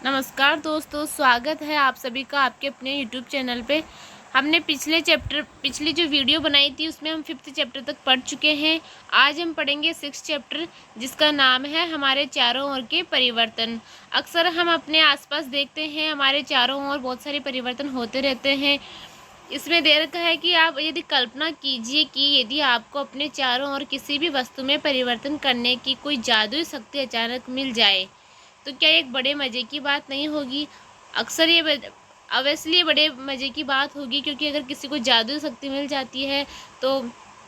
नमस्कार दोस्तों, स्वागत है आप सभी का आपके अपने यूट्यूब चैनल पे। हमने पिछली जो वीडियो बनाई थी उसमें हम 5th चैप्टर तक पढ़ चुके हैं। आज हम पढ़ेंगे 6th चैप्टर, जिसका नाम है हमारे चारों ओर के परिवर्तन। अक्सर हम अपने आसपास देखते हैं हमारे चारों ओर बहुत सारे परिवर्तन होते रहते हैं। इसमें दे रखा है कि आप यदि कल्पना कीजिए कि यदि आपको अपने चारों ओर किसी भी वस्तु में परिवर्तन करने की कोई जादुई शक्ति अचानक मिल जाए तो क्या एक बड़े मज़े की बात नहीं होगी। अक्सर ये ऑब्वियसली बड़े मज़े की बात होगी, क्योंकि अगर किसी को जादुई शक्ति मिल जाती है तो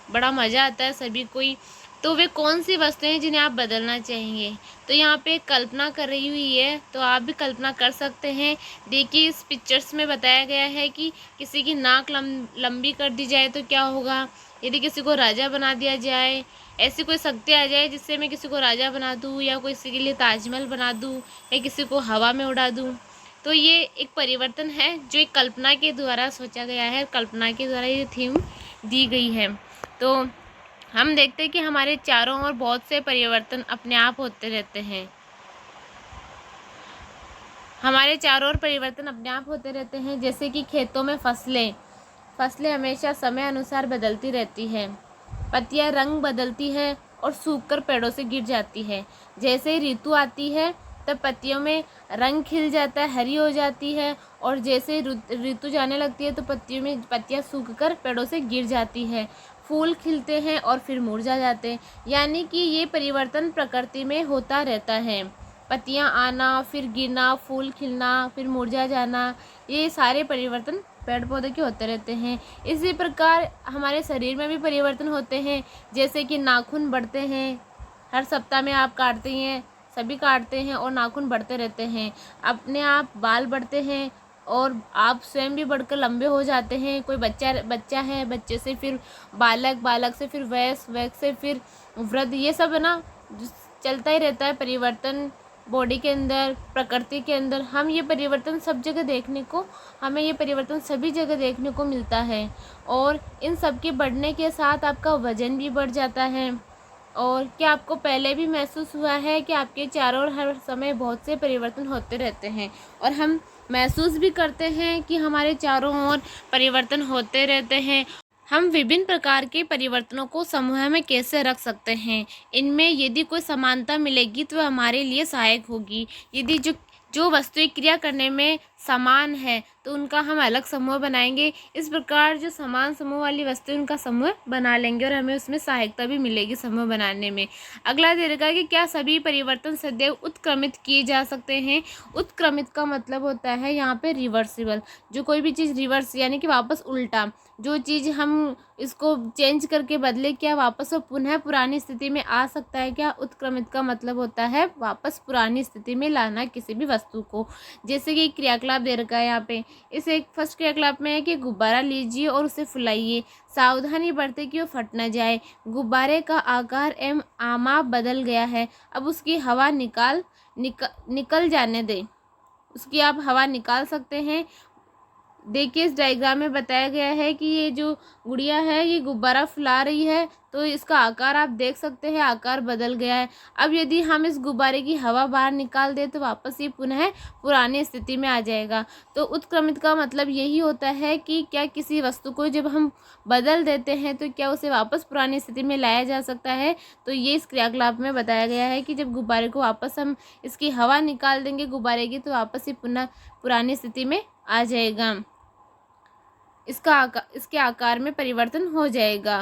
बड़ा मज़ा आता है सभी को ही। तो वे कौन सी वस्तुएं हैं जिन्हें आप बदलना चाहेंगे। तो यहाँ पे कल्पना कर रही हुई है, तो आप भी कल्पना कर सकते हैं। देखिए, इस पिक्चर्स में बताया गया है कि किसी की नाक लंबी कर दी जाए तो क्या होगा। यदि किसी को राजा बना दिया जाए, ऐसी कोई शक्ति आ जाए जिससे मैं किसी को राजा बना दूँ, या किसी के लिए ताजमहल बना दूँ, या किसी को हवा में उड़ा दूँ, तो ये एक परिवर्तन है जो एक कल्पना के द्वारा सोचा गया है, कल्पना के द्वारा ये थीम दी गई है। तो हम देखते हैं कि हमारे चारों ओर बहुत से परिवर्तन अपने आप होते रहते हैं। हमारे चारों ओर परिवर्तन अपने आप होते रहते हैं, जैसे कि खेतों में फसलें हमेशा समय अनुसार बदलती रहती है। पत्तियां रंग बदलती है और सूखकर पेड़ों से गिर जाती है। जैसे ही ऋतु आती है तब पत्तियों में रंग खिल जाता है, हरी हो जाती है, और जैसे ऋतु जाने लगती है तो पत्तियां सूखकर पेड़ों से गिर जाती है। फूल खिलते हैं और फिर मुरझा जाते हैं। यानी कि ये परिवर्तन प्रकृति में होता रहता है। पत्तियां आना, फिर गिरना, फूल खिलना, फिर मुरझा जाना, ये सारे परिवर्तन पेड़ पौधे के होते रहते हैं। इसी प्रकार हमारे शरीर में भी परिवर्तन होते हैं, जैसे कि नाखून बढ़ते हैं। हर सप्ताह में आप काटते हैं, सभी काटते हैं और नाखून बढ़ते रहते हैं। अपने आप बाल बढ़ते हैं और आप स्वयं भी बढ़कर लंबे हो जाते हैं। कोई बच्चा है, बच्चे से फिर बालक, बालक से फिर वयस्क, वयस्क से फिर वृद्ध, ये सब है ना, चलता ही रहता है परिवर्तन बॉडी के अंदर, प्रकृति के अंदर। हम ये परिवर्तन सब जगह देखने को हमें ये परिवर्तन सभी जगह देखने को मिलता है। और इन सब के बढ़ने के साथ आपका वजन भी बढ़ जाता है। और क्या आपको पहले भी महसूस हुआ है कि आपके चारों ओर हर समय बहुत से परिवर्तन होते रहते हैं, और हम महसूस भी करते हैं कि हमारे चारों ओर परिवर्तन होते रहते हैं। हम विभिन्न प्रकार के परिवर्तनों को समूह में कैसे रख सकते हैं। इनमें यदि कोई समानता मिलेगी तो हमारे लिए सहायक होगी। यदि जो वस्तुएं क्रिया करने में समान है तो उनका हम अलग समूह बनाएंगे। इस प्रकार जो समान समूह वाली वस्तुएं उनका समूह बना लेंगे और हमें उसमें सहायता भी मिलेगी समूह बनाने में। अगला दे रखा है कि क्या सभी परिवर्तन सदैव उत्क्रमित किए जा सकते हैं। उत्क्रमित का मतलब होता है यहाँ पे रिवर्सिबल। जो कोई भी चीज़ रिवर्स यानी कि वापस उल्टा, जो चीज़ हम इसको चेंज करके बदले, क्या वापस वो पुनः पुरानी स्थिति में आ सकता है क्या। उत्क्रमित का मतलब होता है वापस पुरानी स्थिति में लाना किसी भी वस्तु को। जैसे कि क्रियाकलाप दे रखा है यहाँ पे। इस एक फर्स्ट क्रियाकलाप में है कि गुब्बारा लीजिए और उसे फुलाइए, सावधानी बरते कि वो फट न जाए। गुब्बारे का आकार एवं आमाप बदल गया है, अब उसकी हवा निकल जाने दें। उसकी आप हवा निकाल सकते हैं। देखिए, इस डायग्राम में बताया गया है कि ये जो गुड़िया है ये गुब्बारा फुला रही है, तो इसका आकार आप देख सकते हैं, आकार बदल गया है। अब यदि हम इस गुब्बारे की हवा बाहर निकाल दें तो वापस ये पुनः पुरानी स्थिति में आ जाएगा। तो उत्क्रमित का मतलब यही होता है कि क्या किसी वस्तु को जब हम बदल देते हैं तो क्या उसे वापस पुरानी स्थिति में लाया जा सकता है। तो ये इस क्रियाकलाप में बताया गया है कि जब गुब्बारे को वापस हम इसकी हवा निकाल देंगे गुब्बारे की, तो वापस ये पुनः पुरानी स्थिति में आ जाएगा। इसके आकार में परिवर्तन हो जाएगा।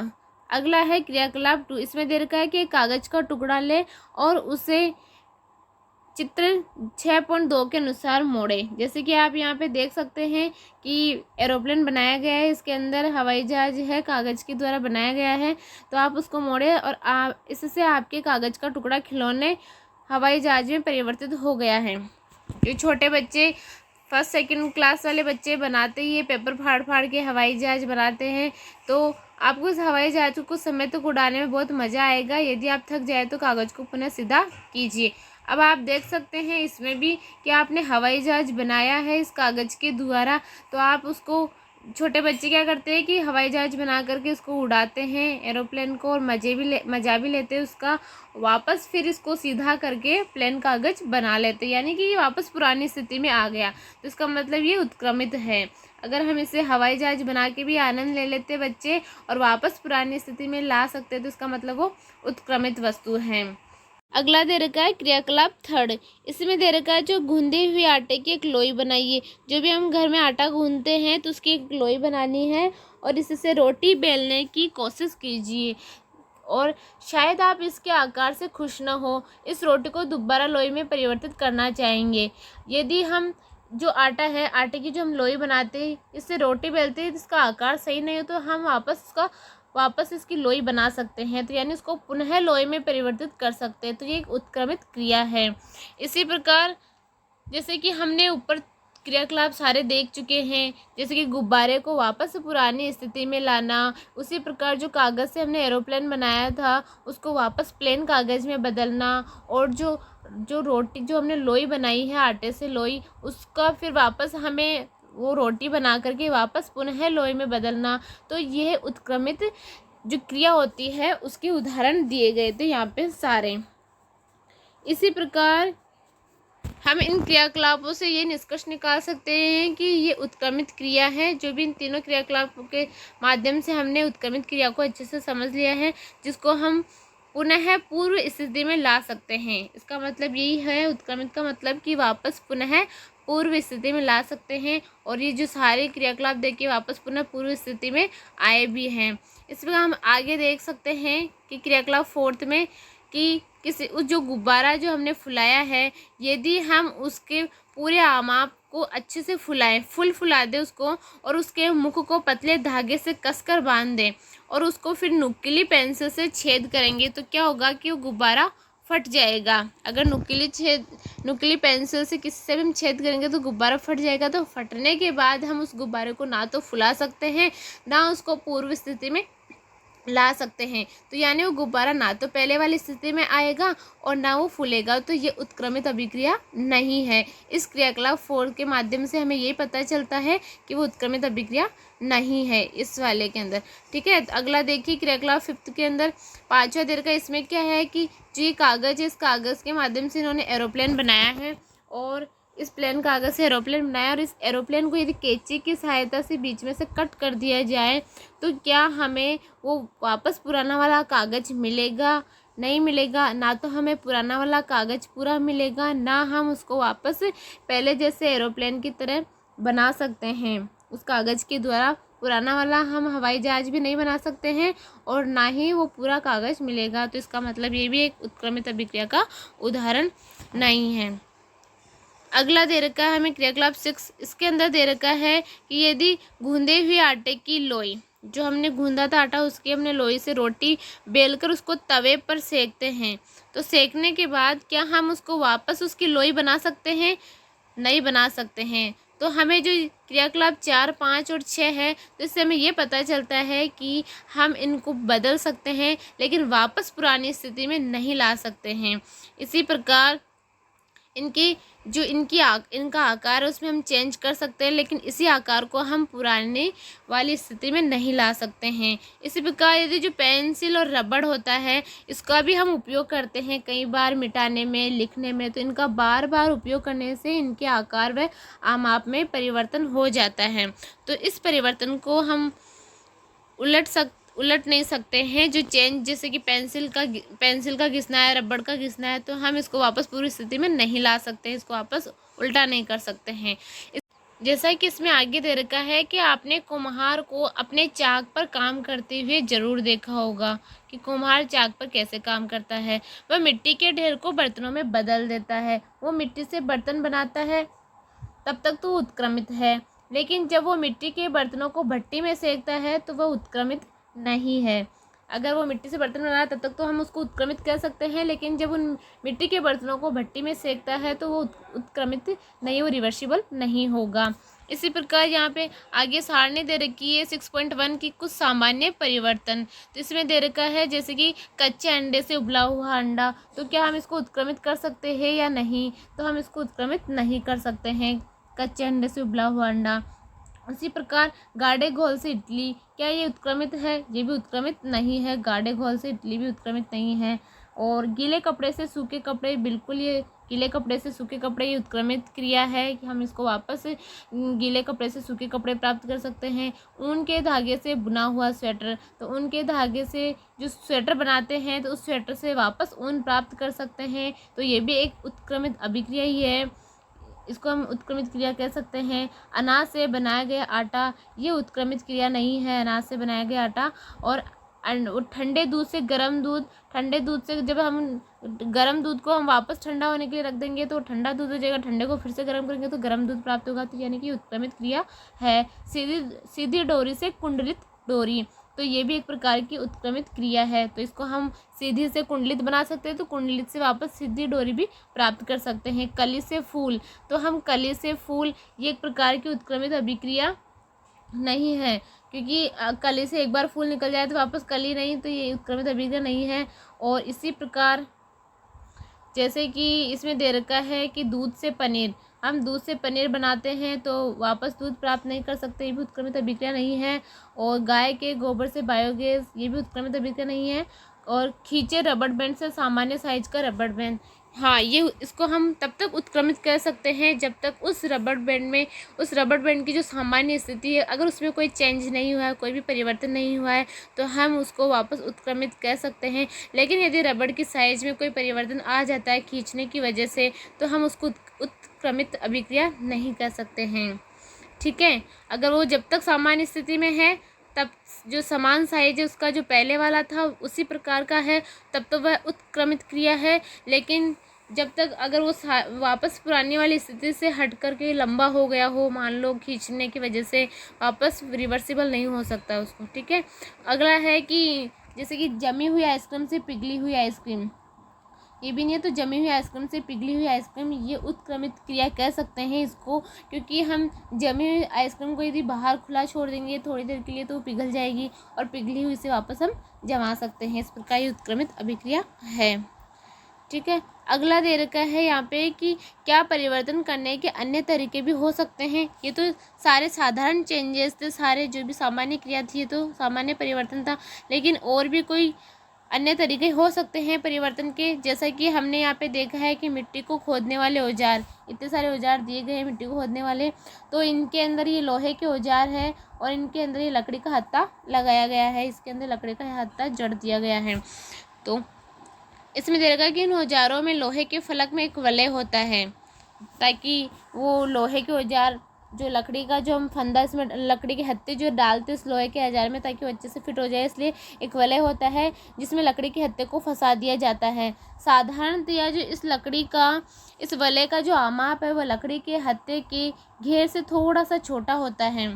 अगला है क्रियाकलाप 2। इसमें दे रखा है कि कागज का टुकड़ा ले और उसे चित्र 6.2 के अनुसार मोड़े। जैसे कि आप यहाँ पे देख सकते हैं कि एरोप्लेन बनाया गया है, इसके अंदर हवाई जहाज है, कागज़ के द्वारा बनाया गया है। तो आप उसको मोड़े और आप इससे आपके कागज़ का टुकड़ा खिलौने हवाई जहाज में परिवर्तित हो गया है। जो छोटे बच्चे फर्स्ट सेकंड क्लास वाले बच्चे बनाते ही ये पेपर फाड़ फाड़ के हवाई जहाज बनाते हैं। तो आपको इस हवाई जहाज को कुछ समय तक उड़ाने में बहुत मज़ा आएगा। यदि आप थक जाए तो कागज़ को पुनः सीधा कीजिए। अब आप देख सकते हैं इसमें भी कि आपने हवाई जहाज बनाया है इस कागज़ के द्वारा, तो आप उसको छोटे बच्चे क्या करते हैं कि हवाई जहाज़ बना करके उसको उड़ाते हैं एरोप्लेन को, और मज़ा भी लेते हैं उसका। वापस फिर इसको सीधा करके प्लेन कागज़ बना लेते हैं, यानी कि ये वापस पुरानी स्थिति में आ गया। तो इसका मतलब ये उत्क्रमित है। अगर हम इसे हवाई जहाज़ बना के भी आनंद ले लेते बच्चे और वापस पुरानी स्थिति में ला सकते, तो इसका मतलब वो उत्क्रमित वस्तु है। अगला दे रखा है क्रियाकलाप थर्ड। इसमें दे रखा है जो गूंदे हुए आटे की एक लोई बनाइए। जो भी हम घर में आटा गूंदते हैं तो उसकी एक लोई बनानी है और इससे रोटी बेलने की कोशिश कीजिए, और शायद आप इसके आकार से खुश न हो। इस रोटी को दोबारा लोई में परिवर्तित करना चाहेंगे। यदि हम जो आटा है, आटे की जो हम लोई बनाते हैं, इससे रोटी बेलते हैं, इसका आकार सही नहीं हो तो हम वापस इसकी लोई बना सकते हैं। तो यानी इसको पुनः लोई में परिवर्तित कर सकते हैं। तो ये एक उत्क्रमित क्रिया है। इसी प्रकार जैसे कि हमने ऊपर क्रियाकलाप सारे देख चुके हैं, जैसे कि गुब्बारे को वापस पुरानी स्थिति में लाना, उसी प्रकार जो कागज़ से हमने एरोप्लेन बनाया था उसको वापस प्लेन कागज़ में बदलना, और जो रोटी जो हमने लोई बनाई है आटे से लोई, उसका फिर वापस हमें वो रोटी बना करके वापस पुनः लोई में बदलना। तो यह उत्क्रमित जो क्रिया होती है उसके उदाहरण दिए गए थे यहाँ पे सारे। इसी प्रकार हम इन क्रियाकलापों से ये निष्कर्ष निकाल सकते हैं कि ये उत्क्रमित क्रिया है। जो भी इन तीनों क्रियाकलापों के माध्यम से हमने उत्क्रमित क्रिया को अच्छे से समझ लिया है, जिसको हम पुनः पूर्व स्थिति में ला सकते हैं। इसका मतलब यही है, उत्क्रमित का मतलब कि वापस पुनः पूर्व स्थिति में ला सकते हैं, और ये जो सारे क्रियाकलाप देखिए वापस पुनः पूर्व स्थिति में आए भी हैं। इस प्रकार हम आगे देख सकते हैं कि क्रियाकलाप फोर्थ में कि उस जो गुब्बारा जो हमने फुलाया है, यदि हम उसके पूरे आमाप को अच्छे से फुला दें उसको, और उसके मुख को पतले धागे से कसकर बांध दें और उसको फिर नुकीली पेंसिल से छेद करेंगे, तो क्या होगा कि वो गुब्बारा फट जाएगा। अगर नुकीली पेंसिल से किसी से भी हम छेद करेंगे तो गुब्बारा फट जाएगा। तो फटने के बाद हम उस गुब्बारे को ना तो फुला सकते हैं, ना उसको पूर्व स्थिति में ला सकते हैं। तो यानी वो गुब्बारा ना तो पहले वाली स्थिति में आएगा और ना वो फूलेगा। तो ये उत्क्रमित अभिक्रिया नहीं है। इस क्रियाकलाप 4 के माध्यम से हमें ये पता चलता है कि वो उत्क्रमित अभिक्रिया नहीं है इस वाले के अंदर। ठीक है, तो अगला देखिए क्रियाकलाप 5 के अंदर 5वां देर का। इसमें क्या है कि जो ये कागज़ है, इस कागज़ के माध्यम से इन्होंने एरोप्लेन बनाया है, और इस प्लेन कागज़ से एरोप्लेन बनाया, और इस एरोप्लेन को यदि कैंची की सहायता से बीच में से कट कर दिया जाए तो क्या हमें वो वापस पुराना वाला कागज़ मिलेगा? नहीं मिलेगा। ना तो हमें पुराना वाला कागज़ पूरा मिलेगा, ना हम उसको वापस पहले जैसे एरोप्लेन की तरह बना सकते हैं। उस कागज़ के द्वारा पुराना वाला हम हवाई जहाज़ भी नहीं बना सकते हैं, और ना ही वो पूरा कागज़ मिलेगा। तो इसका मतलब ये भी एक उत्क्रमित अभिक्रिया का उदाहरण नहीं है। अगला दे रखा है हमें क्रियाकलाप 6। इसके अंदर दे रखा है कि यदि गूंदे हुए आटे की लोई, जो हमने गूंदा था आटा, उसकी हमने लोई से रोटी बेलकर उसको तवे पर सेकते हैं, तो सेकने के बाद क्या हम उसको वापस उसकी लोई बना सकते हैं? नहीं बना सकते हैं। तो हमें जो क्रियाकलाप 4, 5 और 6 है, तो इससे हमें ये पता चलता है कि हम इनको बदल सकते हैं, लेकिन वापस पुरानी स्थिति में नहीं ला सकते हैं। इसी प्रकार इनका आकार है उसमें हम चेंज कर सकते हैं, लेकिन इसी आकार को हम पुराने वाली स्थिति में नहीं ला सकते हैं। इसी प्रकार यदि जो पेंसिल और रबड़ होता है, इसका भी हम उपयोग करते हैं कई बार मिटाने में, लिखने में, तो इनका बार बार उपयोग करने से इनके आकार व आमाप में परिवर्तन हो जाता है। तो इस परिवर्तन को हम उलट नहीं सकते हैं। जो चेंज, जैसे कि पेंसिल का घिसना है, रबड़ का घिसना है, तो हम इसको वापस पूरी स्थिति में नहीं ला सकते, इसको वापस उल्टा नहीं कर सकते हैं। जैसा कि इसमें आगे दे रखा है कि आपने कुम्हार को अपने चाक पर काम करते हुए ज़रूर देखा होगा कि कुम्हार चाक पर कैसे काम करता है। वह मिट्टी के ढेर को बर्तनों में बदल देता है। वो मिट्टी से बर्तन बनाता है, तब तक तो उत्क्रमित है, लेकिन जब वो मिट्टी के बर्तनों को भट्टी में सेकता है तो वह उत्क्रमित नहीं है। अगर वो मिट्टी से बर्तन बना रहा है तब तक तो हम उसको उत्क्रमित कह सकते हैं, लेकिन जब उन मिट्टी के बर्तनों को भट्टी में सेकता है तो वो उत्क्रमित नहीं, वो रिवर्सिबल नहीं होगा। इसी प्रकार यहाँ पे आगे सारणी दे रखी है 6.1 की कुछ सामान्य परिवर्तन। तो इसमें दे रखा है जैसे कि कच्चे अंडे से उबला हुआ अंडा, तो क्या हम इसको उत्क्रमित कर सकते हैं या नहीं? तो हम इसको उत्क्रमित नहीं कर सकते हैं, कच्चे अंडे से उबला हुआ अंडा। इसी प्रकार गाढ़े घोल से इडली, क्या ये उत्क्रमित है? ये भी उत्क्रमित नहीं है। गाढ़े घोल से इडली भी उत्क्रमित नहीं है। और गीले कपड़े से सूखे कपड़े, बिल्कुल ये गीले कपड़े से सूखे कपड़े ये उत्क्रमित क्रिया है कि हम इसको वापस गीले कपड़े से सूखे कपड़े प्राप्त कर सकते हैं। ऊन के धागे से बुना हुआ स्वेटर, तो ऊन के धागे से जो स्वेटर बनाते हैं तो उस स्वेटर से वापस ऊन प्राप्त कर सकते हैं, तो ये भी एक उत्क्रमित अभिक्रिया ही है, इसको हम उत्क्रमित क्रिया कह सकते हैं। अनाज से बनाया गया आटा, ये उत्क्रमित क्रिया नहीं है, अनाज से बनाया गया आटा। और ठंडे दूध से गर्म दूध, ठंडे दूध से जब हम गर्म दूध को हम वापस ठंडा होने के लिए रख देंगे तो ठंडा दूध हो जाएगा, ठंडे को फिर से गर्म करेंगे तो गर्म दूध प्राप्त होगा, तो यानी कि उत्क्रमित क्रिया है। सीधी सीधी डोरी से कुंडलित डोरी, तो ये भी एक प्रकार की उत्क्रमित क्रिया है। तो इसको हम सीधी से कुंडलित बना सकते हैं, तो कुंडलित से वापस सीधी डोरी भी प्राप्त कर सकते हैं। कली से फूल, तो हम कली से फूल, ये एक प्रकार की उत्क्रमित अभिक्रिया नहीं है, क्योंकि कली से एक बार फूल निकल जाए तो वापस कली नहीं, तो ये उत्क्रमित अभिक्रिया नहीं है। और इसी प्रकार जैसे कि इसमें दे रखा है कि दूध से पनीर, हम दूध से पनीर बनाते हैं तो वापस दूध प्राप्त नहीं कर सकते, ये भी उत्क्रमित अभिक्रिया नहीं है। और गाय के गोबर से बायोगैस, ये भी उत्क्रमित अभिक्रिया नहीं है। और खींचे रबड़ बैंड से सामान्य साइज का रबड़ बैंड, हाँ, ये इसको हम तब तक उत्क्रमित कर सकते हैं जब तक उस रबड़ बैंड की जो सामान्य स्थिति है, अगर उसमें कोई चेंज नहीं हुआ है, कोई भी परिवर्तन नहीं हुआ है, तो हम उसको वापस उत्क्रमित कर सकते हैं। लेकिन यदि रबड़ की साइज में कोई परिवर्तन आ जाता है खींचने की वजह से, तो हम उसको उत्क्रमित अभिक्रिया नहीं कर सकते हैं। ठीक है, अगर वो जब तक सामान्य स्थिति में है, तब जो समान साइज है उसका जो पहले वाला था उसी प्रकार का है, तब तो वह उत्क्रमित क्रिया है। लेकिन जब तक अगर वो वापस पुरानी वाली स्थिति से हट करके लंबा हो गया हो, मान लो खींचने की वजह से, वापस रिवर्सिबल नहीं हो सकता उसको। ठीक है, अगला है कि जैसे कि जमी हुई आइसक्रीम से पिघली हुई आइसक्रीम, ये भी नहीं है, तो जमी हुई आइसक्रीम से पिघली हुई आइसक्रीम, ये उत्क्रमित क्रिया कह सकते हैं इसको, क्योंकि हम जमी हुई आइसक्रीम को यदि बाहर खुला छोड़ देंगे थोड़ी देर के लिए तो वो पिघल जाएगी, और पिघली हुई से वापस हम जमा सकते हैं। इस प्रकार ये उत्क्रमित अभिक्रिया है। ठीक है, अगला दे रखा है यहाँ पे कि क्या परिवर्तन करने के अन्य तरीके भी हो सकते हैं। ये तो सारे साधारण चेंजेस थे, सारे जो भी सामान्य क्रिया थी ये तो सामान्य परिवर्तन था, लेकिन और भी कोई अन्य तरीके हो सकते हैं परिवर्तन के। जैसा कि हमने यहाँ पे देखा है कि मिट्टी को खोदने वाले औजार, इतने सारे औजार दिए गए हैं मिट्टी को खोदने वाले, तो इनके अंदर ये लोहे के औजार है और इनके अंदर ये लकड़ी का हत्था लगाया गया है, इसके अंदर लकड़ी का हत्था जड़ दिया गया है। तो इसमें दे रखा है कि इन औजारों में लोहे के फलक में एक वलय होता है, ताकि वो लोहे के औजार जो लकड़ी का जो हम फंदा इसमें लकड़ी के हत्थे जो डालते इस लोहे के औजार में ताकि वो अच्छे से फिट हो जाए, इसलिए एक वलय होता है जिसमें लकड़ी के हत्थे को फंसा दिया जाता है। साधारणतया जो इस लकड़ी का इस वलय का जो आमाप है वह लकड़ी के हत्थे के घेर से थोड़ा सा छोटा होता है।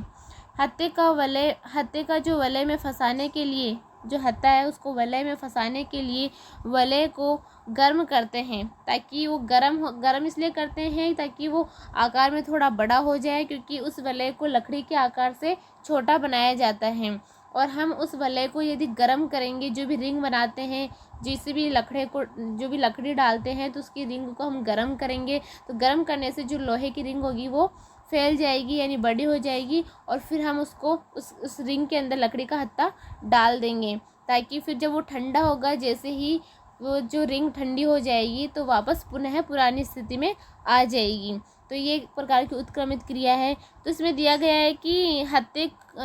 हत्थे का जो वलय में फंसाने के लिए जो हत्था है उसको वलय में फंसाने के लिए वलय को गर्म करते हैं, ताकि वो गर्म इसलिए करते हैं ताकि वो आकार में थोड़ा बड़ा हो जाए, क्योंकि उस वलय को लकड़ी के आकार से छोटा बनाया जाता है। और हम उस वलय को यदि गर्म करेंगे, जो भी रिंग बनाते हैं, जिस भी जो भी लकड़ी डालते हैं तो उसकी रिंग को हम गर्म करेंगे, तो गर्म करने से जो लोहे की रिंग होगी वो फैल जाएगी यानी बड़ी हो जाएगी, और फिर हम उसको उस रिंग के अंदर लकड़ी का हत्था डाल देंगे, ताकि फिर जब वो ठंडा होगा, जैसे ही वो जो रिंग ठंडी हो जाएगी तो वापस पुनः पुरानी स्थिति में आ जाएगी। तो ये एक प्रकार की उत्क्रमित क्रिया है। तो इसमें दिया गया है कि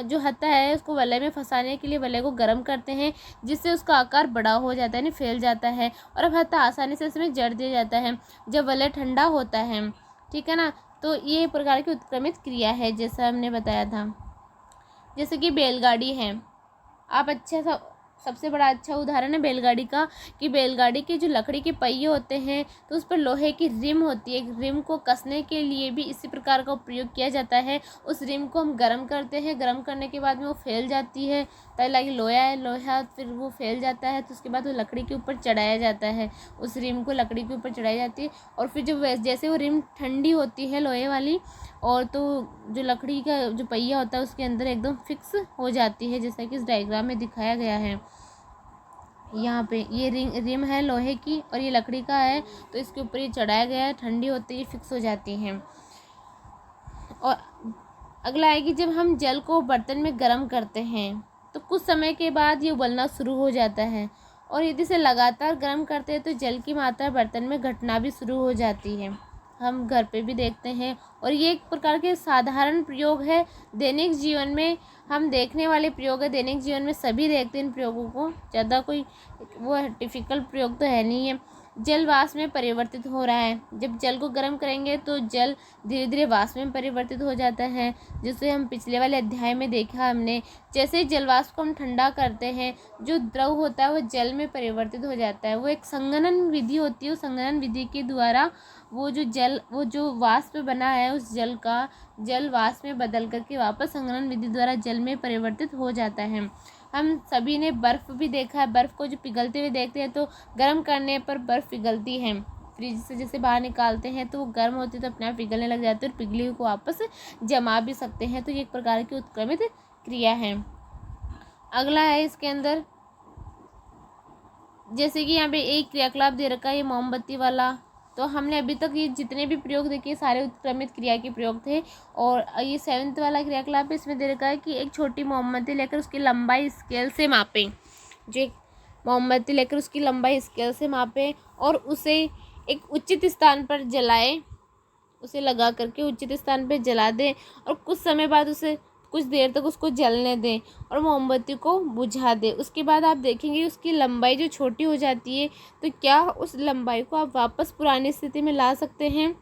जो हत्था है उसको वलय में फंसाने के लिए वलय को गर्म करते हैं, जिससे उसका आकार बड़ा हो जाता है यानी फैल जाता है, और अब हत्था आसानी से इसमें जड़ दिया जाता है जब वलय ठंडा होता है। ठीक है ना, तो ये एक प्रकार की उत्क्रमित क्रिया है जैसा हमने बताया था। जैसे कि बैलगाड़ी है, आप सबसे बड़ा अच्छा उदाहरण है बैलगाड़ी का, कि बैलगाड़ी के जो लकड़ी के पहिए होते हैं तो उस पर लोहे की रिम होती है, रिम को कसने के लिए भी इसी प्रकार का प्रयोग किया जाता है। उस रिम को हम गर्म करते हैं, गर्म करने के बाद में वो फैल जाती है, पहले लोहा फिर वो फैल जाता है, तो उसके बाद वो लकड़ी के ऊपर चढ़ाया जाता है, उस रिम को लकड़ी के ऊपर चढ़ाई जाती है, और फिर जब जैसे वो रिम ठंडी होती है लोहे वाली, और तो जो लकड़ी का जो पहिया होता है उसके अंदर एकदम फिक्स हो जाती है, जैसा कि इस डायग्राम में दिखाया गया है। यहाँ पे ये रिम है लोहे की और ये लकड़ी का है, तो इसके ऊपर ये चढ़ाया गया है, ठंडी होती है फिक्स हो जाती है। और अगला है कि जब हम जल को बर्तन में गर्म करते हैं तो कुछ समय के बाद ये उबलना शुरू हो जाता है, और यदि इसे लगातार गर्म करते हैं तो जल की मात्रा बर्तन में घटना भी शुरू हो जाती है। हम घर पे भी देखते हैं, और ये एक प्रकार के साधारण प्रयोग है। दैनिक जीवन में हम देखने वाले प्रयोग है, दैनिक जीवन में सभी देखते हैं इन प्रयोगों को, ज़्यादा कोई वो डिफ़िकल्ट प्रयोग तो है नहीं है। जल वाष्प में परिवर्तित हो रहा है। जब जल को गर्म करेंगे तो जल धीरे धीरे वाष्प में परिवर्तित हो जाता है, जिसे हम पिछले वाले अध्याय में देखा हमने। जैसे ही जल वाष्प को हम ठंडा करते हैं, जो द्रव होता है वो जल में परिवर्तित हो जाता है। वो एक संघनन विधि होती है, उस संघनन विधि के द्वारा वो जो वाष्प बना है उस जल का जल वाष्प में बदल करके वापस संघनन विधि द्वारा जल में परिवर्तित हो जाता है। हम सभी ने बर्फ़ भी देखा है, बर्फ़ को जो पिघलते हुए देखते हैं तो गर्म करने पर बर्फ़ पिघलती है। फ्रिज से जैसे बाहर निकालते हैं तो वो गर्म होती है तो अपने आप पिघलने लग जाती है, और पिघली हुई को वापस जमा भी सकते हैं। तो ये एक प्रकार की उत्क्रमित क्रिया है। अगला है इसके अंदर, जैसे कि यहाँ पे एक क्रियाकलाप दे रखा है ये मोमबत्ती वाला। तो हमने अभी तक ये जितने भी प्रयोग देखे सारे उत्क्रमित क्रिया के प्रयोग थे, और ये 7th वाला क्रियाकलाप इसमें दे रखा है कि एक छोटी मोमबत्ती लेकर उसकी लंबाई स्केल से मापें। जो एक मोमबत्ती लेकर उसकी लंबाई स्केल से मापें और उसे एक उचित स्थान पर जलाएं, उसे लगा करके उचित स्थान पर जला दें, और कुछ समय बाद उसे कुछ देर तक उसको जलने दें और मोमबत्ती को बुझा दें। उसके बाद आप देखेंगे उसकी लंबाई जो छोटी हो जाती है, तो क्या उस लंबाई को आप वापस पुरानी स्थिति में ला सकते हैं।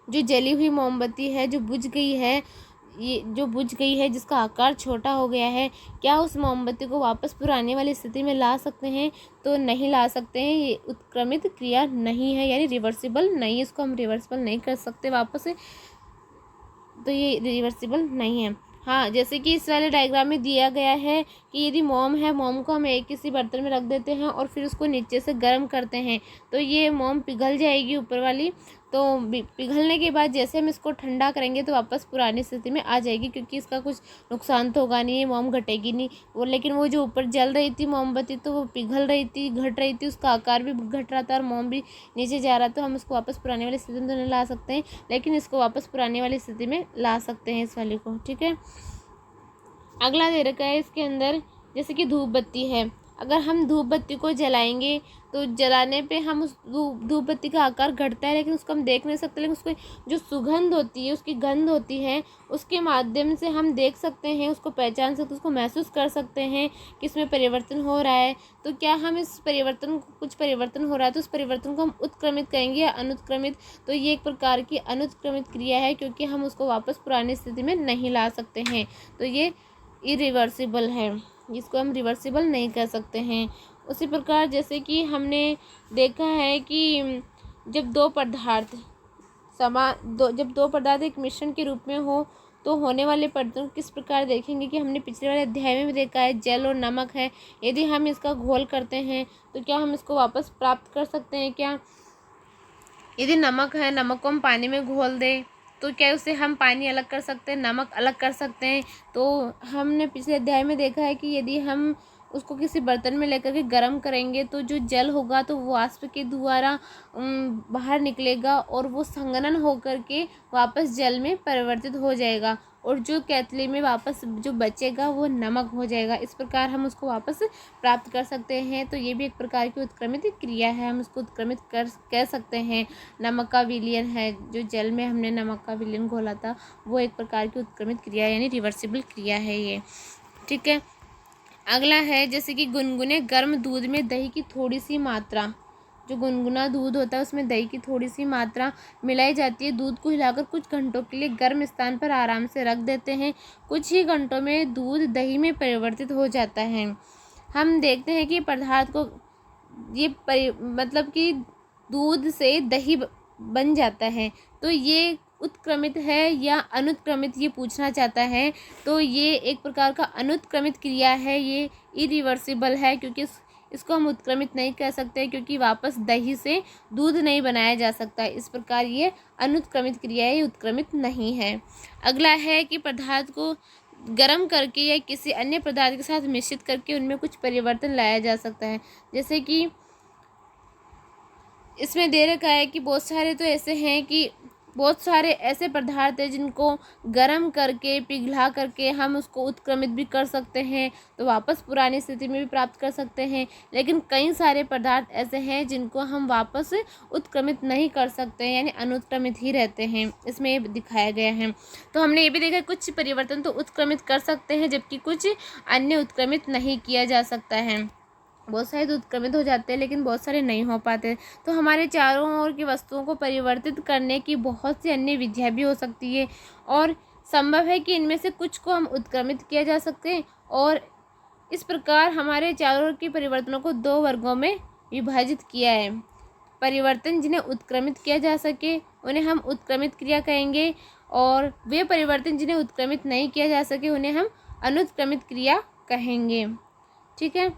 जो जली हुई मोमबत्ती है, जो बुझ गई है, ये जो बुझ गई है जिसका आकार छोटा हो गया है, क्या उस मोमबत्ती को वापस पुराने वाली स्थिति में ला सकते हैं। तो नहीं ला सकते हैं। ये उत्क्रमित क्रिया नहीं है, यानी रिवर्सिबल नहीं है। इसको हम रिवर्सिबल नहीं कर सकते वापस से, तो ये रिवर्सिबल नहीं है। हाँ, जैसे कि इस वाले डायग्राम में दिया गया है कि यदि मोम है, मोम को हम एक किसी बर्तन में रख देते हैं और फिर उसको नीचे से गर्म करते हैं तो ये मोम पिघल जाएगी ऊपर वाली। तो पिघलने के बाद जैसे हम इसको ठंडा करेंगे तो वापस पुरानी स्थिति में आ जाएगी, क्योंकि इसका कुछ नुकसान तो होगा नहीं, मोम घटेगी नहीं वो। लेकिन वो जो ऊपर जल रही थी मोमबत्ती, तो वो पिघल रही थी, घट रही थी, उसका आकार भी घट रहा था और मोम भी नीचे जा रहा था। तो हम इसको वापस पुराने वाली स्थिति में तो नहीं ला सकते हैं, लेकिन इसको वापस पुराने वाली स्थिति में ला सकते हैं इस वाले को। ठीक है, अगला दे रखा है इसके अंदर, जैसे कि धूप बत्ती है। अगर हम धूप बत्ती को जलाएंगे तो जलाने पे हम उस धूप बत्ती का आकार घटता है, लेकिन उसको हम देख नहीं सकते। लेकिन उसको जो सुगंध होती है, उसकी गंध होती है, उसके माध्यम से हम देख सकते हैं, उसको पहचान सकते, उसको महसूस कर सकते हैं कि इसमें परिवर्तन हो रहा है। तो क्या हम इस परिवर्तन को, कुछ परिवर्तन हो रहा है तो उस परिवर्तन को हम उत्क्रमित कहेंगे या अनुत्क्रमित। तो ये एक प्रकार की अनुत्क्रमित क्रिया है, क्योंकि हम उसको वापस पुरानी स्थिति में नहीं ला सकते हैं। तो ये इरिवर्सिबल है, जिसको हम रिवर्सिबल नहीं कर सकते हैं। उसी प्रकार जैसे कि हमने देखा है कि जब दो पदार्थ जब दो पदार्थ एक मिश्रण के रूप में हो तो होने वाले परिवर्तन किस प्रकार देखेंगे कि हमने पिछले वाले अध्याय में भी देखा है। जल और नमक है, यदि हम इसका घोल करते हैं तो क्या हम इसको वापस प्राप्त कर सकते हैं क्या। यदि नमक है, नमक को हम पानी में घोल दें तो क्या उससे हम पानी अलग कर सकते हैं, नमक अलग कर सकते हैं। तो हमने पिछले अध्याय में देखा है कि यदि हम उसको किसी बर्तन में लेकर के गर्म करेंगे तो जो जल होगा तो वो वाष्प के द्वारा बाहर निकलेगा और वो संघनन होकर के वापस जल में परिवर्तित हो जाएगा, और जो केतली में वापस जो बचेगा वो नमक हो जाएगा। इस प्रकार हम उसको वापस प्राप्त कर सकते हैं। तो ये भी एक प्रकार की उत्क्रमित क्रिया है, हम उसको उत्क्रमित कह सकते हैं। नमक का विलयन है, जो जल में हमने नमक का विलयन घोला था, वो एक प्रकार की उत्क्रमित क्रिया यानी रिवर्सिबल क्रिया है ये। ठीक है, अगला है जैसे कि गुनगुने गर्म दूध में दही की थोड़ी सी मात्रा, जो गुनगुना दूध होता है उसमें दही की थोड़ी सी मात्रा मिलाई जाती है। दूध को हिलाकर कुछ घंटों के लिए गर्म स्थान पर आराम से रख देते हैं। कुछ ही घंटों में दूध दही में परिवर्तित हो जाता है। हम देखते हैं कि पदार्थ को मतलब कि दूध से दही बन जाता है। तो ये उत्क्रमित है या अनुत्क्रमित, ये पूछना चाहता है। तो ये एक प्रकार का अनुत्क्रमित क्रिया है, ये इरिवर्सिबल है, क्योंकि इसको हम उत्क्रमित नहीं कह सकते, क्योंकि वापस दही से दूध नहीं बनाया जा सकता। इस प्रकार ये अनुत्क्रमित क्रिया है, ये उत्क्रमित नहीं है। अगला है कि पदार्थ को गर्म करके या किसी अन्य पदार्थ के साथ मिश्रित करके उनमें कुछ परिवर्तन लाया जा सकता है। जैसे कि इसमें दे रखा है कि बहुत सारे तो ऐसे हैं कि बहुत सारे ऐसे पदार्थ हैं जिनको गर्म करके पिघला करके हम उसको उत्क्रमित भी कर सकते हैं, तो वापस पुरानी स्थिति में भी प्राप्त कर सकते हैं। लेकिन कई सारे पदार्थ ऐसे हैं जिनको हम वापस उत्क्रमित नहीं कर सकते, यानी अनुत्क्रमित ही रहते हैं। इसमें ये दिखाया गया है। तो हमने ये भी देखा कुछ परिवर्तन तो उत्क्रमित कर सकते हैं, जबकि कुछ अन्य उत्क्रमित नहीं किया जा सकता है। बहुत सारे तो उत्क्रमित हो जाते हैं, लेकिन बहुत सारे नहीं हो पाते। तो हमारे चारों ओर की वस्तुओं को परिवर्तित करने की बहुत सी अन्य विधियाँ भी हो सकती है, और संभव है कि इनमें से कुछ को हम उत्क्रमित किया जा सकते हैं। और इस प्रकार हमारे चारों ओर के परिवर्तनों को 2 वर्गों में विभाजित किया है। परिवर्तन जिन्हें उत्क्रमित किया जा सके उन्हें हम उत्क्रमित क्रिया कहेंगे, और वे परिवर्तन जिन्हें उत्क्रमित नहीं किया जा सके उन्हें हम अनुत्क्रमित क्रिया कहेंगे। ठीक है,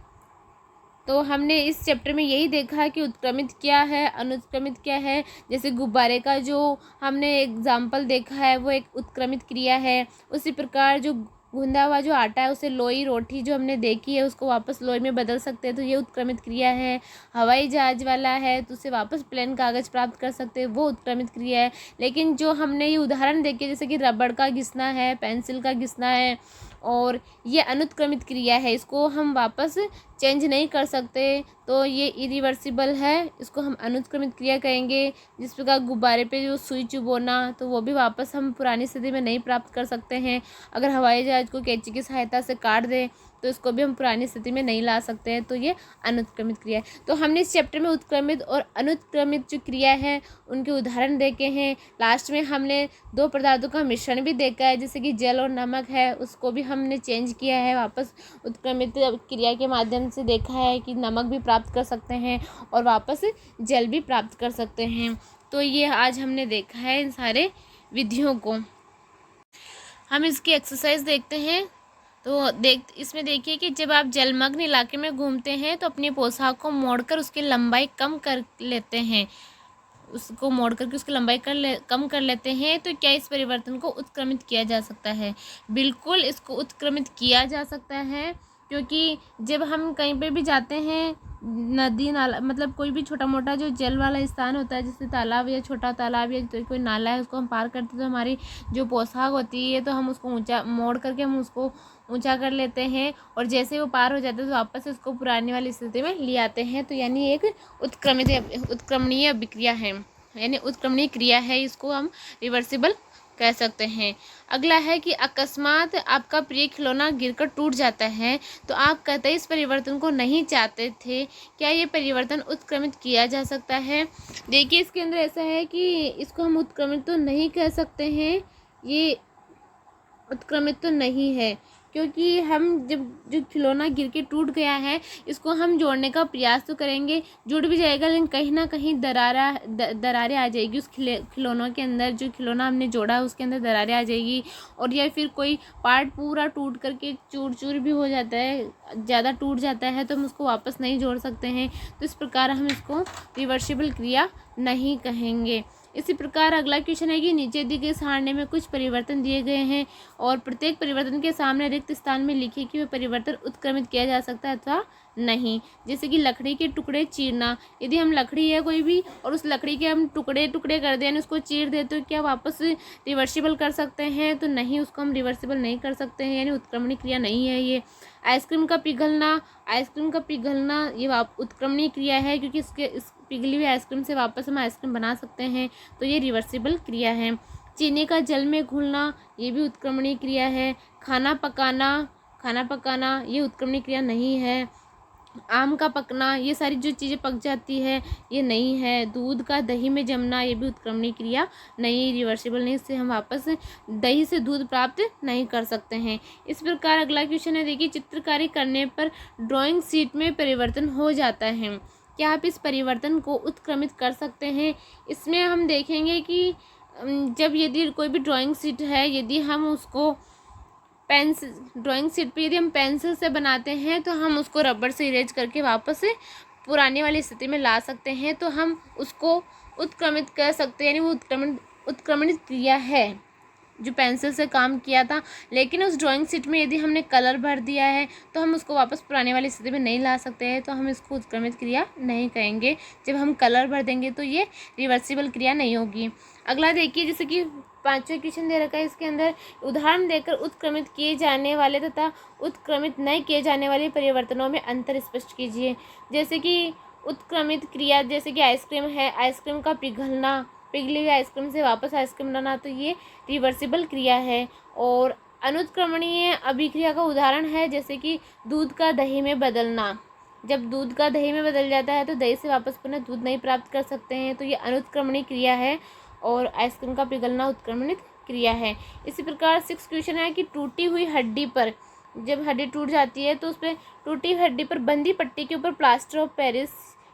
तो हमने इस चैप्टर में यही देखा है कि उत्क्रमित क्या है, अनुत्क्रमित क्या है। जैसे गुब्बारे का जो हमने एग्जाम्पल देखा है वो एक उत्क्रमित क्रिया है। उसी प्रकार जो गूंदा हुआ जो आटा है उसे लोई रोटी जो हमने देखी है उसको वापस लोई में बदल सकते हैं, तो ये उत्क्रमित क्रिया है। हवाई जहाज वाला है तो उसे वापस प्लेन कागज़ प्राप्त कर सकते हैं, वो उत्क्रमित क्रिया है। लेकिन जो हमने ये उदाहरण देखे जैसे कि रबड़ का घिसना है, पेंसिल का घिसना है, और ये अनुत्क्रमित क्रिया है, इसको हम वापस चेंज नहीं कर सकते, तो ये इरिवर्सिबल है, इसको हम अनुत्क्रमित क्रिया कहेंगे। जिस प्रकार गुब्बारे पे जो सुई चुभोना, तो वो भी वापस हम पुरानी स्थिति में नहीं प्राप्त कर सकते हैं। अगर हवाई जहाज को कैंची की सहायता से काट दें तो इसको भी हम पुरानी स्थिति में नहीं ला सकते हैं, तो ये अनुत्क्रमित क्रिया है। तो हमने इस चैप्टर में उत्क्रमित और अनुत्क्रमित जो क्रिया है उनके उदाहरण देखे हैं। लास्ट में हमने 2 पदार्थों का मिश्रण भी देखा है, जैसे कि जल और नमक है, उसको भी हमने चेंज किया है, वापस उत्क्रमित क्रिया के माध्यम से देखा है कि नमक भी प्राप्त कर सकते हैं और वापस जल भी प्राप्त कर सकते हैं। तो ये आज हमने देखा है इन सारे विधियों को। हम इसकी एक्सरसाइज देखते हैं। तो इसमें देखिए कि जब आप जलमग्न इलाके में घूमते हैं तो अपनी पोशाक को मोड़कर उसकी लंबाई कम कर लेते हैं, उसको मोड़ करके उसकी लंबाई कम कर लेते हैं, तो क्या इस परिवर्तन को उत्क्रमित किया जा सकता है? बिल्कुल इसको उत्क्रमित किया जा सकता है, क्योंकि जब हम कहीं पे भी जाते हैं, नदी नाला मतलब कोई भी छोटा मोटा जो जल वाला स्थान होता है, जैसे तालाब या छोटा तालाब या तो कोई नाला है, उसको हम पार करते हैं तो हमारी जो पोशाक होती है तो हम उसको ऊंचा मोड़ करके हम उसको ऊंचा कर लेते हैं, और जैसे वो पार हो जाता है तो वापस से उसको पुरानी वाली स्थिति में ले आते हैं। तो यानी एक उत्क्रमणीय अभिक्रिया है, यानी उत्क्रमणीय क्रिया है, इसको हम रिवर्सिबल कह सकते हैं। अगला है कि अकस्मात आपका प्रिय खिलौना गिरकर टूट जाता है, तो आप कतई इस परिवर्तन को नहीं चाहते थे, क्या ये परिवर्तन उत्क्रमित किया जा सकता है? देखिए इसके अंदर ऐसा है कि इसको हम उत्क्रमित तो नहीं कह सकते हैं, ये उत्क्रमित तो नहीं है, क्योंकि हम जब जो खिलौना गिर के टूट गया है इसको हम जोड़ने का प्रयास तो करेंगे, जुड़ भी जाएगा, लेकिन कहीं ना कहीं दरारें आ जाएगी उस खिलौनों के अंदर। जो खिलौना हमने जोड़ा है उसके अंदर दरारें आ जाएगी, और या फिर कोई पार्ट पूरा टूट करके चूर चूर भी हो जाता है, ज़्यादा टूट जाता है, तो हम उसको वापस नहीं जोड़ सकते हैं। तो इस प्रकार हम इसको रिवर्सिबल क्रिया नहीं कहेंगे। इसी प्रकार अगला क्वेश्चन है कि नीचे दी गई सारणी में कुछ परिवर्तन दिए गए हैं, और प्रत्येक परिवर्तन के सामने रिक्त स्थान में लिखे कि वह परिवर्तन उत्क्रमित किया जा सकता है अथवा नहीं। जैसे कि लकड़ी के टुकड़े चीरना, यदि हम लकड़ी है कोई भी और उस लकड़ी के हम टुकड़े टुकड़े कर दें, उसको चीर दें, तो क्या वापस रिवर्सिबल कर सकते हैं? तो नहीं, उसको हम रिवर्सिबल नहीं कर सकते हैं, यानी उत्क्रमणीय क्रिया नहीं है ये। आइसक्रीम का पिघलना ये उत्क्रमणीय क्रिया है, क्योंकि इस पिघली हुई आइसक्रीम से वापस हम आइसक्रीम बना सकते हैं, तो ये रिवर्सिबल क्रिया है। चीनी का जल में घुलना ये भी उत्क्रमणीय क्रिया है। खाना पकाना ये उत्क्रमणीय क्रिया नहीं है। आम का पकना, ये सारी जो चीज़ें पक जाती है ये नहीं है। दूध का दही में जमना ये भी उत्क्रमणीय क्रिया नहीं, रिवर्सिबल नहीं, इससे हम वापस दही से दूध प्राप्त नहीं कर सकते हैं। इस प्रकार अगला क्वेश्चन है, देखिए चित्रकारी करने पर ड्राइंग शीट में परिवर्तन हो जाता है, क्या आप इस परिवर्तन को उत्क्रमित कर सकते हैं? इसमें हम देखेंगे कि जब यदि कोई भी ड्राइंग शीट है, यदि हम उसको ड्राइंग शीट पे यदि हम पेंसिल से बनाते हैं तो हम उसको रबड़ से इरेज करके वापस से पुरानी वाली स्थिति में ला सकते हैं, तो हम उसको उत्क्रमित कर सकते हैं, यानी वो उत्क्रमणित क्रिया है। जो पेंसिल से काम किया था, लेकिन उस ड्राइंग शीट में यदि हमने कलर भर दिया है तो हम उसको वापस पुराने वाली स्थिति में नहीं ला सकते हैं, तो हम इसको उत्क्रमित क्रिया नहीं कहेंगे। जब हम कलर भर देंगे तो ये रिवर्सिबल क्रिया नहीं होगी। अगला देखिए, जैसे कि 5वां क्वेश्चन दे रखा है, इसके अंदर उदाहरण देकर उत्क्रमित किए जाने वाले तथा उत्क्रमित नहीं किए जाने वाले परिवर्तनों में अंतर स्पष्ट कीजिए। जैसे कि उत्क्रमित क्रिया, जैसे कि आइसक्रीम है, आइसक्रीम का पिघलना, पिघली हुई आइसक्रीम से वापस आइसक्रीम बनाना, तो ये रिवर्सिबल क्रिया है। और अनुत्क्रमणीय अभिक्रिया का उदाहरण है, जैसे कि दूध का दही में बदलना। जब दूध का दही में बदल जाता है तो दही से वापस पुनः दूध नहीं प्राप्त कर सकते हैं, तो ये अनुत्क्रमणीय क्रिया है। और आइसक्रीम का पिघलना उत्क्रमणित क्रिया है। इसी प्रकार 6 क्वेश्चन है कि टूटी हुई हड्डी पर, जब हड्डी टूट जाती है तो उस पर टूटी हुई हड्डी पर बंदी पट्टी के ऊपर प्लास्टर ऑफ पेरिस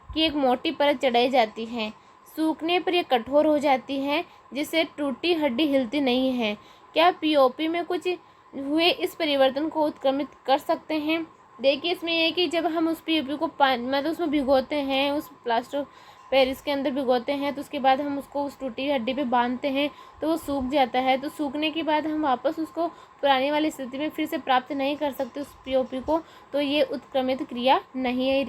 की एक मोटी परत चढ़ाई जाती है। सूखने पर यह कठोर हो जाती है, जिससे टूटी हड्डी हिलती नहीं है। क्या पीओपी में कुछ हुए इस परिवर्तन को उत्क्रमित कर सकते हैं? देखिए, इसमें यह है कि जब हम उस पीओपी को मतलब उसमें भिगोते हैं, उस प्लास्टर ऑफ पेरिस के अंदर भिगोते हैं, तो उसके बाद हम उसको उस टूटी हड्डी पे बांधते हैं तो वो सूख जाता है। तो सूखने के बाद हम वापस उसको पुरानी वाली स्थिति में फिर से प्राप्त नहीं कर सकते उस पीओपी को, तो ये उत्क्रमित क्रिया नहीं है,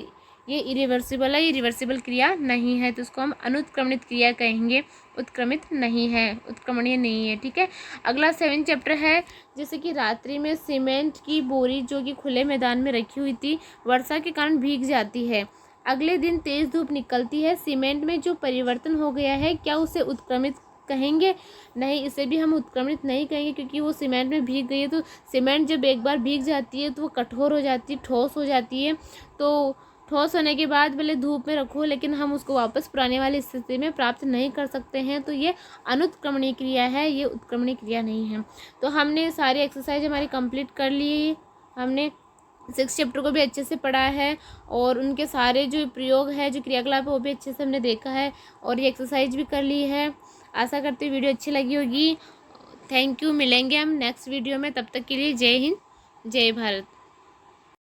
ये इरिवर्सिबल है, ये रिवर्सिबल क्रिया नहीं है, तो उसको हम अनुत्क्रमणित क्रिया कहेंगे, उत्क्रमित नहीं है, उत्क्रमणीय नहीं है। ठीक है। अगला 7 चैप्टर है, जैसे कि रात्रि में सीमेंट की बोरी जो कि खुले मैदान में रखी हुई थी, वर्षा के कारण भीग जाती है। अगले दिन तेज धूप निकलती है, सीमेंट में जो परिवर्तन हो गया है, क्या उसे उत्क्रमित कहेंगे? नहीं, इसे भी हम उत्क्रमित नहीं कहेंगे, क्योंकि वो सीमेंट में भीग गई है। तो सीमेंट जब एक बार भीग जाती है तो वो कठोर हो जाती है, ठोस हो जाती है। तो ठोस होने के बाद भले धूप में रखो, लेकिन हम उसको वापस पुराने वाली स्थिति में प्राप्त नहीं कर सकते हैं, तो ये अनुत्क्रमणीय क्रिया है, ये उत्क्रमणीय क्रिया नहीं है। तो हमने सारी एक्सरसाइज हमारी कंप्लीट कर ली। हमने 6 चैप्टर को भी अच्छे से पढ़ा है, और उनके सारे जो प्रयोग है, जो क्रियाकलाप है, वो भी अच्छे से हमने देखा है, और ये एक्सरसाइज भी कर ली है। आशा करती हूँ वीडियो अच्छी लगी होगी। Thank you. मिलेंगे हम नेक्स्ट वीडियो में, तब तक के लिए जय हिंद, जय भारत।